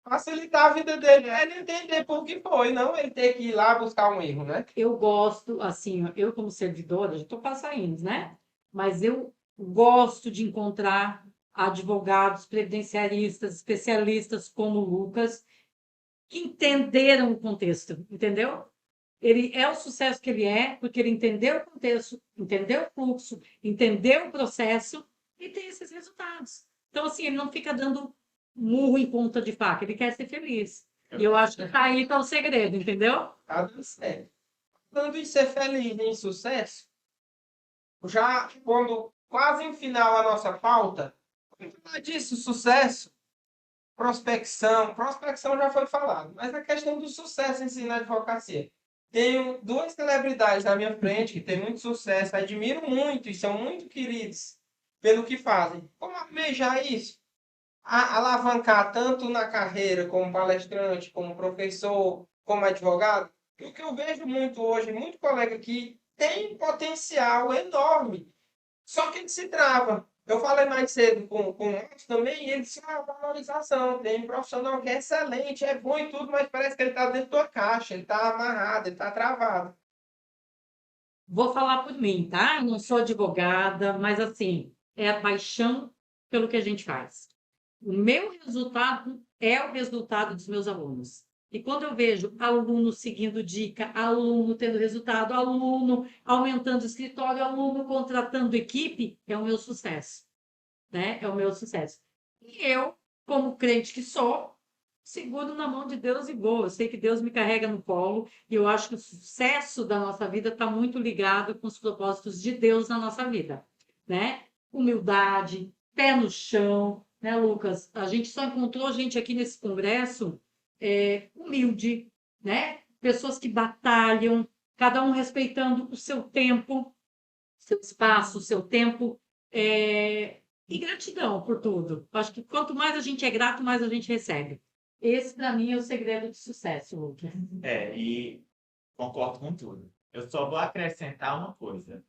S1: Facilitar a vida dele, ele entender por que foi, não ele ter que ir lá buscar um erro, né?
S2: Eu gosto, assim, ó, eu como servidora, já estou saindo, né? Mas eu gosto de encontrar advogados, previdenciaristas, especialistas como o Lucas, que entenderam o contexto, entendeu? Ele é o sucesso que ele é, porque ele entendeu o contexto, entendeu o fluxo, entendeu o processo e tem esses resultados. Então, assim, ele não fica dando murro em ponta de faca, ele quer ser feliz. E eu acho que aí está o segredo, entendeu?
S1: Tá dando certo. Falando em ser feliz em sucesso, já quando quase em final a nossa pauta, falar disso, sucesso, prospecção já foi falado, mas a questão do sucesso em si na advocacia. Tenho duas celebridades na minha frente que têm muito sucesso, admiro muito e são muito queridos pelo que fazem. Como almejar isso? Alavancar tanto na carreira como palestrante, como professor, como advogado? E o que eu vejo muito hoje, muito colega aqui tem um potencial enorme, só que ele se trava. Eu falei mais cedo com o Marcos também, e ele disse, valorização, tem um profissional que é excelente, é bom e tudo, mas parece que ele está dentro da caixa, ele está amarrado, ele está travado.
S2: Vou falar por mim, tá? Eu não sou advogada, mas assim, é a paixão pelo que a gente faz. O meu resultado é o resultado dos meus alunos. E quando eu vejo aluno seguindo dica, aluno tendo resultado, aluno aumentando o escritório, aluno contratando equipe, é o meu sucesso, né? É o meu sucesso. E eu, como crente que sou, seguro na mão de Deus e vou. Eu sei que Deus me carrega no colo e eu acho que o sucesso da nossa vida está muito ligado com os propósitos de Deus na nossa vida, né? Humildade, pé no chão, né, Lucas? A gente só encontrou gente aqui nesse congresso humilde, né? Pessoas que batalham, cada um respeitando o seu tempo, seu espaço, o seu tempo, e gratidão por tudo. Acho que quanto mais a gente é grato, mais a gente recebe. Esse, para mim, é o segredo de sucesso, Lucas.
S3: E concordo com tudo. Eu só vou acrescentar uma coisa.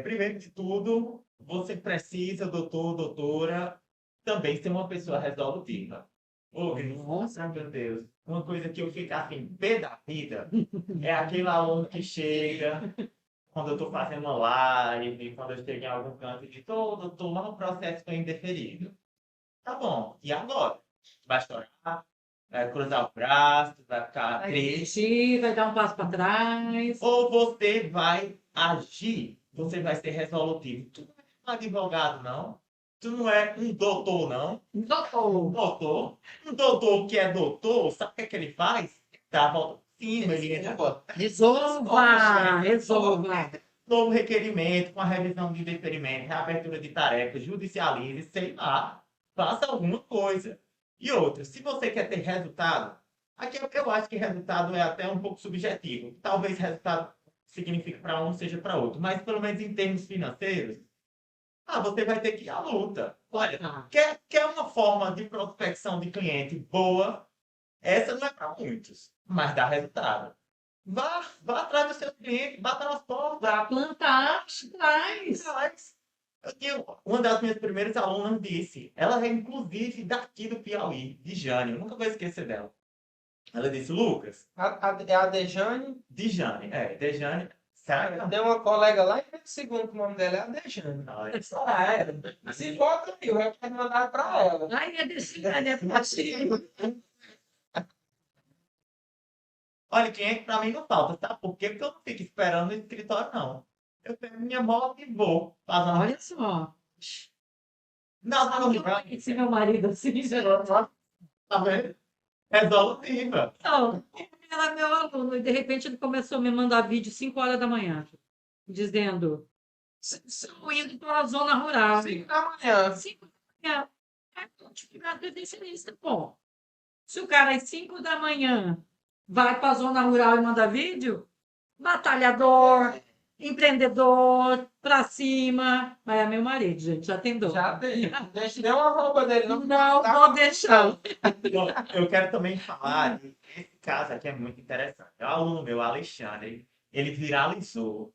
S3: Primeiro de tudo, você precisa, doutor, doutora, também ser uma pessoa resolutiva. Nossa, meu Deus. Uma coisa que eu fico assim, pé da vida, é aquele aluno que chega, quando eu estou fazendo uma live, quando eu chego em algum canto, e diz, doutor, lá no processo foi indeferido. Tá bom, e agora? Vai chorar, vai cruzar o braço, vai ficar triste.
S2: Vai dar um passo para trás.
S3: Ou você vai agir, você vai ser resolutivo. Tu não é um advogado, não. Tu não é um doutor, não.
S2: Doutor.
S3: Um doutor que é doutor, sabe o que é que ele faz? Dá a volta por cima, ele entra.
S2: Resolva.
S3: Novo requerimento, com a revisão de deferimento, reabertura de tarefas, judicialize, sei lá. Faça alguma coisa. E outra, se você quer ter resultado, aqui eu acho que resultado é até um pouco subjetivo. Talvez resultado signifique para um, seja para outro. Mas pelo menos em termos financeiros, você vai ter que ir à luta. Olha, quer uma forma de prospecção de cliente boa? Essa não é para muitos, mas dá resultado. Vá atrás do seu cliente, bata nas portas.
S2: Vá plantar atrás.
S3: Uma das minhas primeiras alunas disse, ela é inclusive daqui do Piauí, de Jane, eu nunca vou esquecer dela. Ela disse, Lucas.
S1: É a Dejane?
S3: Dejane. Sabe?
S1: Tem uma colega lá em segundo, que o nome dela é a Dejane. Se bota aí, eu quero mandar para ela.
S2: Ai, é possível.
S3: Olha, quem é que pra mim não falta, tá? Por quê? Porque eu não fico esperando no escritório, não. Eu pego minha moto e vou.
S2: Olha só.
S3: Não.
S2: Esse meu marido assim,
S3: Tá vendo? Resolutiva.
S2: Não, ele era meu aluno e de repente ele começou a me mandar vídeo 5 horas da manhã, dizendo, estou indo para a zona rural.
S1: 5 da manhã.
S2: 5 da manhã. Atividade credencialista. Bom, se o cara às 5 da manhã vai para a zona rural e manda vídeo, batalhador, empreendedor, pra cima. Mas é meu marido, gente, já tem dor.
S1: Já tem. Deixa nem uma roupa dele, não.
S2: Não vou deixar.
S3: Eu quero também falar que esse caso aqui é muito interessante. O aluno meu, Alexandre, ele viralizou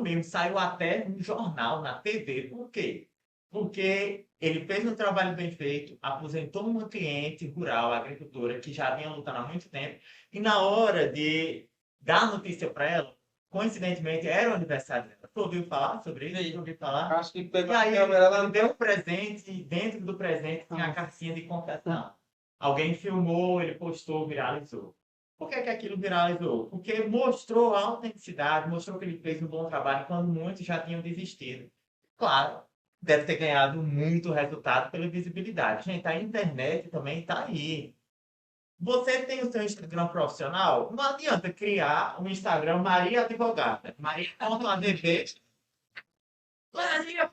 S3: mesmo, saiu até no jornal, na TV. Por quê? Porque ele fez um trabalho bem feito, aposentou uma cliente rural, agricultora, que já vinha lutando há muito tempo, e na hora de dar notícia para ela, coincidentemente era o aniversário dela. Tu ouviu falar sobre isso?
S1: Sim.
S3: Ouviu falar?
S1: Acho que pegou
S3: E aí
S1: a câmera lá
S3: ele deu um presente, e dentro do presente tinha a cartinha de confessão. Alguém filmou, ele postou, viralizou. Por que aquilo viralizou? Porque mostrou a autenticidade, mostrou que ele fez um bom trabalho quando muitos já tinham desistido. Claro, deve ter ganhado muito resultado pela visibilidade. Gente, a internet também está aí. Você tem o seu Instagram profissional? Não adianta criar um Instagram Maria Advogada. Maria.adv.
S2: Maria,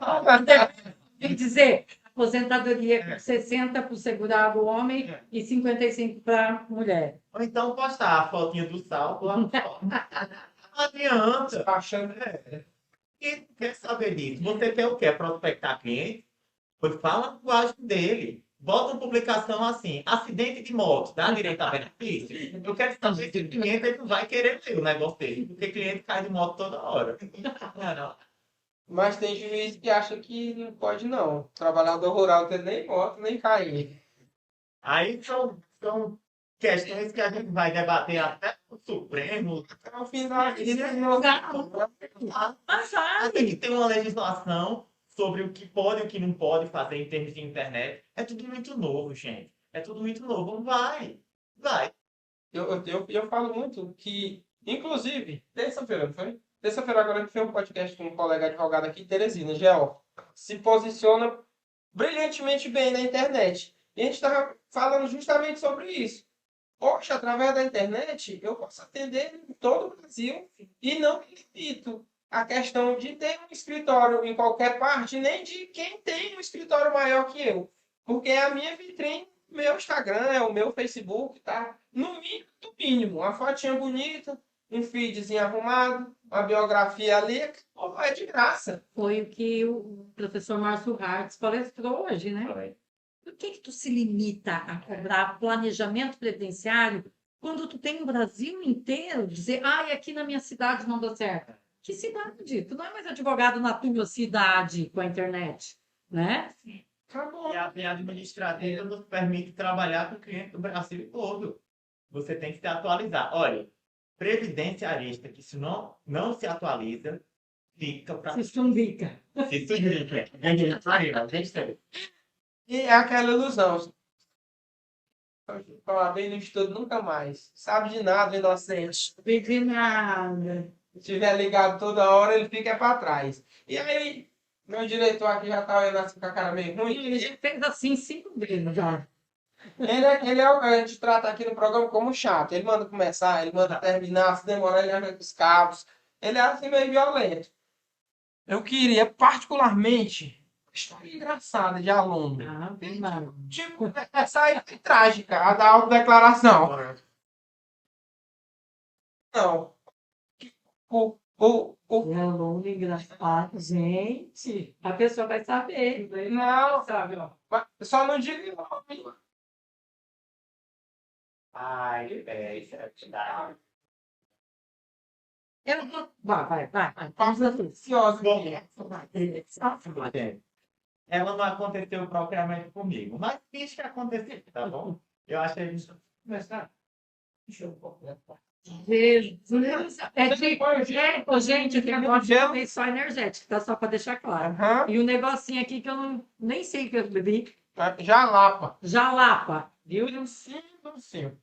S2: tem que dizer, aposentadoria com 60 para o segurado homem e 55 para a mulher.
S3: Ou então postar a fotinha do salto lá no sol. Não adianta.
S1: Achando.
S3: Quem quer saber disso? Você quer o quê? Prospectar cliente? Pois fala a linguagem dele. Bota uma publicação assim, acidente de moto, dá direito a benefício? Eu quero saber se o cliente ele não vai querer ler o negócio dele, porque cliente cai de moto toda hora. Não.
S1: Mas tem juiz que acha que não pode, não. Trabalhador rural tem nem moto, nem cair.
S3: Aí são questões que a gente vai debater até o Supremo.
S1: Até o fim da vida.
S2: Mas vai.
S3: Tem que ter uma legislação sobre o que pode e o que não pode fazer em termos de internet. É tudo muito novo, gente. É tudo muito novo. Vai.
S1: Eu falo muito que, inclusive, terça-feira, não foi? Terça-feira agora a gente fez um podcast com um colega advogado aqui de Teresina, Geo. Se posiciona brilhantemente bem na internet. E a gente estava falando justamente sobre isso. Hoje, através da internet, eu posso atender em todo o Brasil e não me limito à questão de ter um escritório em qualquer parte, nem de quem tem um escritório maior que eu. Porque é a minha vitrine, meu Instagram, é o meu Facebook, tá? No mínimo, do mínimo. Uma fotinha bonita, um feedzinho arrumado, uma biografia ali, é de graça.
S2: Foi o que o professor Márcio Hartz palestrou hoje, né? Por que tu se limita a cobrar planejamento previdenciário quando tu tem o Brasil inteiro dizer, aqui na minha cidade não dá certo? Que cidade? Tu não é mais advogado na tua cidade com a internet, né?
S1: Acabou.
S3: E a administrativa nos permite trabalhar com o cliente do Brasil todo. Você tem que se atualizar. Olha, previdenciarista que se não se atualiza, fica para...
S2: Se chumbica.
S3: Se sujeita.
S1: E é aquela ilusão. Falar bem no estudo nunca mais. Sabe de nada, inocente.
S2: Pedi nada.
S1: Se estiver ligado toda hora, ele fica para trás. E aí, meu diretor aqui já tá olhando assim com a cara meio ruim.
S2: Ele já fez assim 5 vezes já.
S1: A gente trata aqui no programa como chato. Ele manda começar, ele manda terminar, se demorar, ele arranca os cabos. Ele é assim meio violento. Eu queria, particularmente, história engraçada de aluno.
S2: Não.
S1: Tipo, essa aí foi trágica, a da autodeclaração. Não.
S2: É aluno engraçado. Gente, a pessoa vai saber.
S1: Não,
S2: Sabe, ó.
S1: só não diga nome.
S3: Ai, isso é verdade.
S2: Eu vou... Vai.
S1: Vamos ansiosos.
S3: Ela não aconteceu propriamente comigo, mas fiz que aconteceu, tá bom? Eu achei isso.
S1: Começar.
S2: Jesus. Gente, aqui agora
S1: Gelo.
S2: é só energético, tá? Só para deixar claro.
S1: Aham.
S2: E o negocinho aqui que eu nem sei o que eu bebi.
S1: Jalapa.
S2: Jalapa, viu?
S1: Docinho.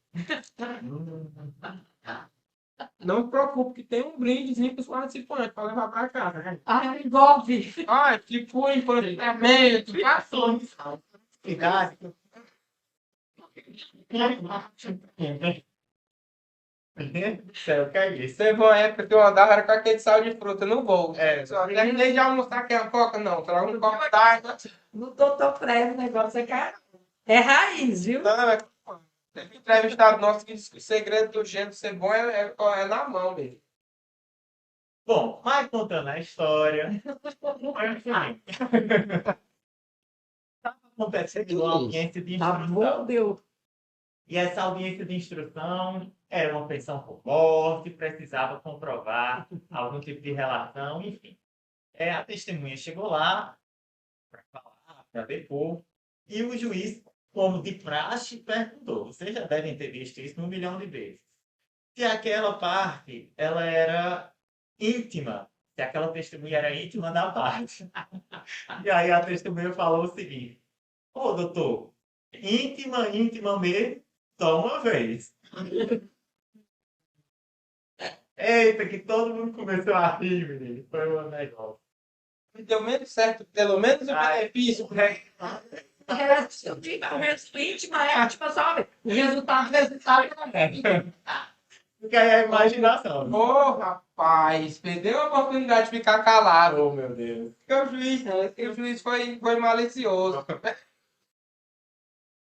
S1: Não se preocupe, que tem um brindezinho para os participantes para levar para casa. Né?
S2: Envolve.
S1: Tipo empantamento, ações.
S3: Cidade. Céu, que é isso?
S1: Teve uma época que eu andava era com aquele sal de fruta no bolso.
S3: É.
S1: Só terminei de almoçar, quer uma coca? Não, traga um copo d'água.
S2: No doutor Freire, o negócio é caro. É raiz, viu?
S1: Não, teve entrevistado nosso que disse que o segredo do gênero ser bom é na mão dele.
S3: Bom, mas contando a história. Estava acontecendo uma audiência de
S2: Tá bom,
S3: instrução.
S2: deu.
S3: E essa audiência de instrução era uma pensão por morte, precisava comprovar algum tipo de relação, enfim. A testemunha chegou lá para falar, para depor, e o juiz, como de praxe, perguntou. Vocês já devem ter visto isso 1 milhão de vezes. Se aquela parte ela era íntima, se aquela testemunha era íntima da parte. E aí a testemunha falou o seguinte: ô doutor, íntima mesmo, só uma vez. Eita, que todo mundo começou a rir, menino. Foi um negócio.
S1: Deu menos certo, pelo menos o benefício.
S2: O resultado é
S3: Fica aí a imaginação.
S1: Ô, rapaz, perdeu a oportunidade de ficar calado.
S3: Oh, meu Deus.
S1: Porque o juiz foi malicioso.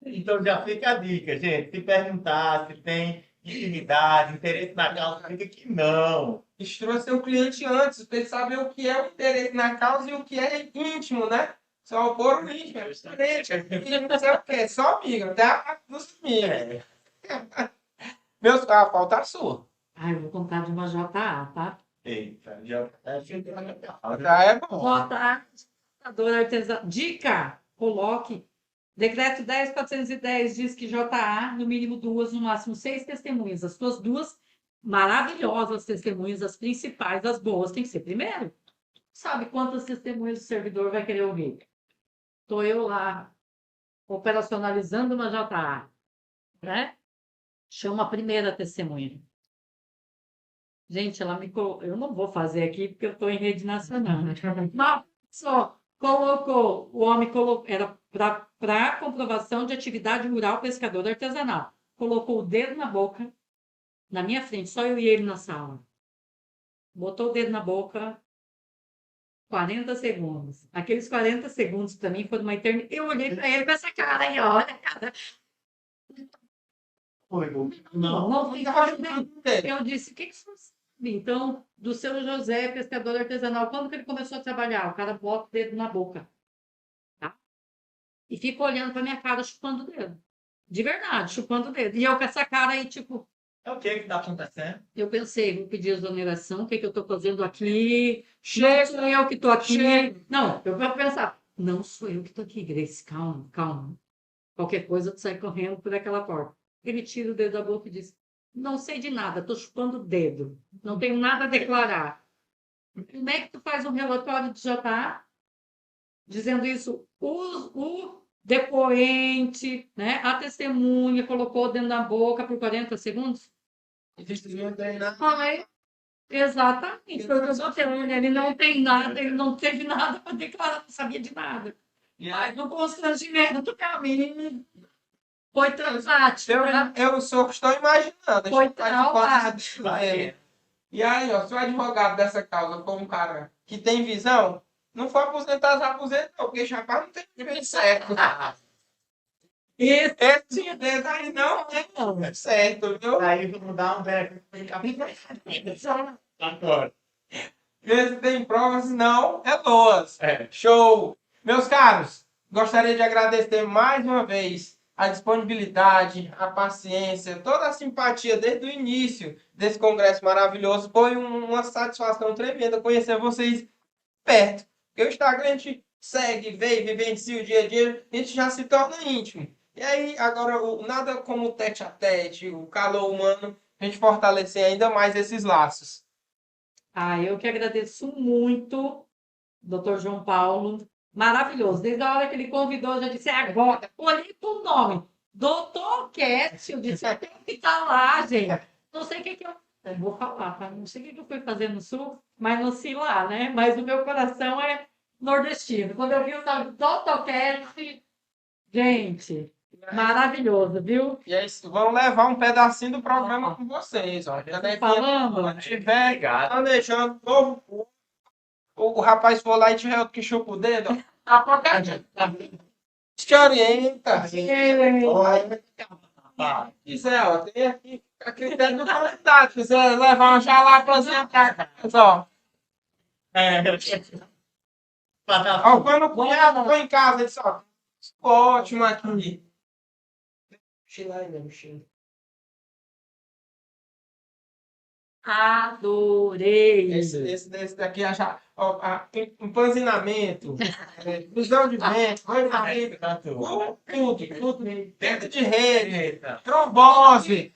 S3: Então já fica a dica, gente. Se perguntar se tem intimidade, interesse na causa, diga que não.
S1: Instrua seu cliente antes, para ele saber o que é o interesse na causa e o que é íntimo, né? Só o pôr íntimo, é diferente. E não sei o que, é só amigo, até a parte dos amigos.
S3: É.
S1: A falta a sua.
S2: Ah, eu vou contar de uma JA, tá?
S3: Eita, já
S1: Já é bom.
S2: JA, computador artesanal. Dica! Coloque. Decreto 10.410 diz que JA, no mínimo 2, no máximo 6 testemunhas. As suas 2 maravilhosas testemunhas, as principais, as boas, tem que ser primeiro. Sabe quantas testemunhas o servidor vai querer ouvir? Estou eu lá, operacionalizando uma JA, né? Chama a primeira testemunha. Gente, eu não vou fazer aqui porque eu estou em rede nacional. Mas só colocou, o homem colocou, era para comprovação de atividade rural pescador artesanal. Colocou o dedo na boca, na minha frente, só eu e ele na sala. Botou o dedo na boca, 40 segundos. Aqueles 40 segundos para mim foram uma eternidade. Eu olhei para ele com essa cara aí, olha, cara. Não fica. Eu disse, o que você sabe? Então, do seu José, pescador artesanal, quando que ele começou a trabalhar? O cara bota o dedo na boca. Tá? E fica olhando pra minha cara, chupando o dedo. De verdade, chupando o dedo. E eu com essa cara aí, tipo...
S3: É o que tá acontecendo?
S2: Eu pensei, vou pedir exoneração, o que eu tô fazendo aqui? Não sou eu que tô aqui. Não, eu vou pensar, não sou eu que tô aqui, Grace, calma, calma. Qualquer coisa, tu sai correndo por aquela porta. Ele tira o dedo da boca e diz, não sei de nada, estou chupando o dedo. Não tenho nada a declarar. Como é que tu faz um relatório de JA dizendo isso? O depoente, né, a testemunha, colocou dentro da boca por 40 segundos? Falei, exatamente. Foi o que eu botei. Ele não tem nada, ele não teve nada para declarar, não sabia de nada. Mas no constrangimento, para mim, foi traumático.
S1: Eu sou que estou imaginando.
S2: Foi traumático.
S1: E aí, ó, se o advogado dessa causa for um cara que tem visão, não for aposentar, já aposenta, não, porque chapar não tem nível certo. Esse dedo aí não é certo, viu?
S3: Aí vamos dar um velho. Agora.
S1: Esse tem provas, não é loas.
S3: É.
S1: Show! Meus caros, gostaria de agradecer mais uma vez a disponibilidade, a paciência, toda a simpatia desde o início desse congresso maravilhoso. Foi uma satisfação tremenda conhecer vocês perto. Porque o Instagram a gente segue, vê, vivencia o dia a dia, a gente já se torna íntimo. E aí, agora, nada como o tete a tete, o calor humano, a gente fortalecer ainda mais esses laços.
S2: Ah, eu que agradeço muito, doutor João Paulo. Maravilhoso. Desde a hora que ele convidou, eu já disse, é agora. Olhei para o nome. Doutor Cat, eu disse, tem que estar lá, gente. Não sei o que eu vou falar, tá? Não sei o que eu fui fazer no Sul, mas não sei lá, né? Mas o meu coração é nordestino. Quando eu vi o nome Doutor Cat, gente, maravilhoso, viu?
S1: E aí, vão levar um pedacinho do programa com vocês, ó.
S2: Falando.
S1: Quando tiver planejando novo curso, o rapaz for lá e tiver outro que chupa o dedo, ó, te orienta. Isso é, ó, tem aqui a critério do candidato. Se você levar uma chalaprazinha pra casa, ó. Ó, quando o cunhado foi em casa, ele disse, ó, ótimo aqui. Mochila aí, minha mochila.
S2: Adorei.
S1: Esse daqui, ó, empanzinamento, visão de vento, tudo. Dentro de rede, trombose.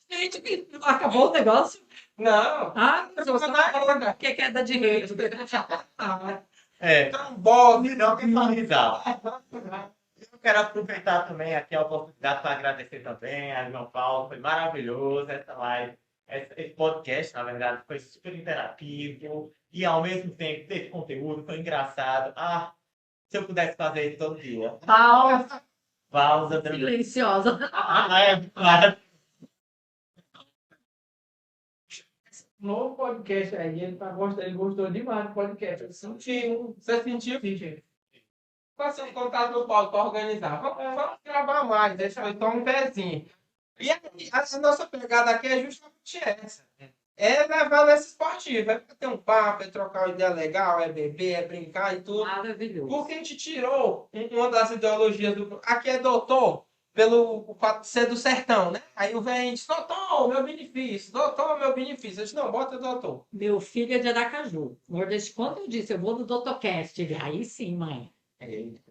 S2: Gente, acabou o negócio?
S1: Não.
S2: Ah,
S1: Não precisa nada.
S2: o que é queda de rede?
S1: Trombose.
S3: Não tem pra risar. Eu quero aproveitar também aqui a oportunidade para agradecer também a João Paulo. Foi maravilhoso essa live. Esse podcast, na verdade, foi super interativo e ao mesmo tempo teve conteúdo, foi engraçado. Ah, se eu pudesse fazer isso todo dia.
S2: Pausa
S3: Pausa.
S2: silenciosa.
S3: Claro.
S4: novo podcast aí, ele gostou demais do podcast. Eu
S1: Sentiu. Você sentiu?
S4: senti.
S1: Passei um contato do Paulo para organizar. Vamos gravar mais, deixa eu só um pezinho. E aí, a nossa pegada aqui é justamente essa. É levar nessa esportiva, é bater um papo, é trocar uma ideia legal, é beber, é brincar e tudo.
S2: Maravilhoso.
S1: Porque a gente tirou uma das ideologias do. Aqui é doutor, pelo fato de ser do sertão, né? Aí o velho diz, doutor, meu benefício, doutor, meu benefício. Eu disse, não, bota doutor.
S2: Meu filho é de Aracaju. Nordeste, quando eu disse, eu vou no Doutocast, ele, aí sim, mãe.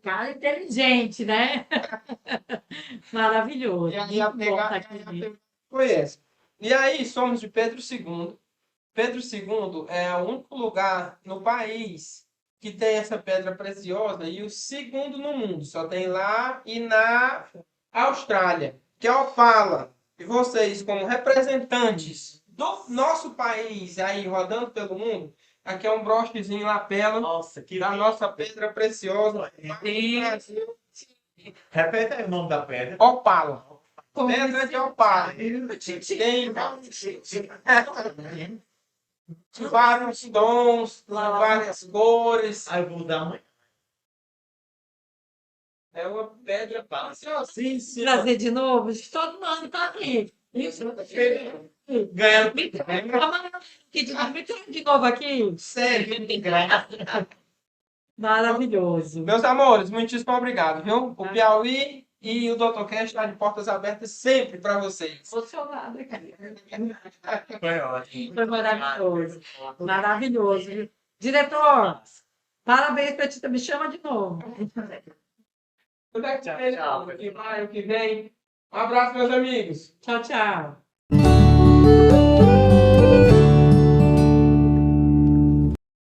S2: Cara inteligente, né? Maravilhoso.
S1: E aí a
S2: Muito bom estar
S1: pegada
S2: aqui.
S1: foi essa. E aí somos de Pedro II. Pedro II é o único lugar no país que tem essa pedra preciosa e o segundo no mundo. Só tem lá e na Austrália, que é Opala. E vocês, como representantes do nosso país aí rodando pelo mundo, aqui é um brochezinho lapela
S3: Nossa, que
S1: da nossa pedra preciosa.
S2: Sim.
S1: Brasil.
S3: Repete aí o nome da pedra.
S1: Opala.
S2: Como
S1: Pedra de Opala. Tem vários tons, várias cores.
S3: Aí eu vou dar uma.
S1: É uma pedra preciosíssima.
S2: trazer de novo? Todo mundo tá aqui.
S3: Ganhando.
S2: Me traz de novo aqui.
S1: Sério.
S2: Maravilhoso.
S1: Meus amores, muitíssimo obrigado, viu? O Piauí e o Dr. Cash estão de portas abertas sempre para vocês.
S2: Emocionada aqui.
S3: Foi ótimo.
S2: Foi maravilhoso. Maravilhoso. Diretor, parabéns para ti. Me chama de novo.
S1: Quando é que
S3: Tchau,
S1: vem?
S3: tchau.
S1: Que vai, o que vem? Um abraço, meus amigos.
S2: Tchau, tchau.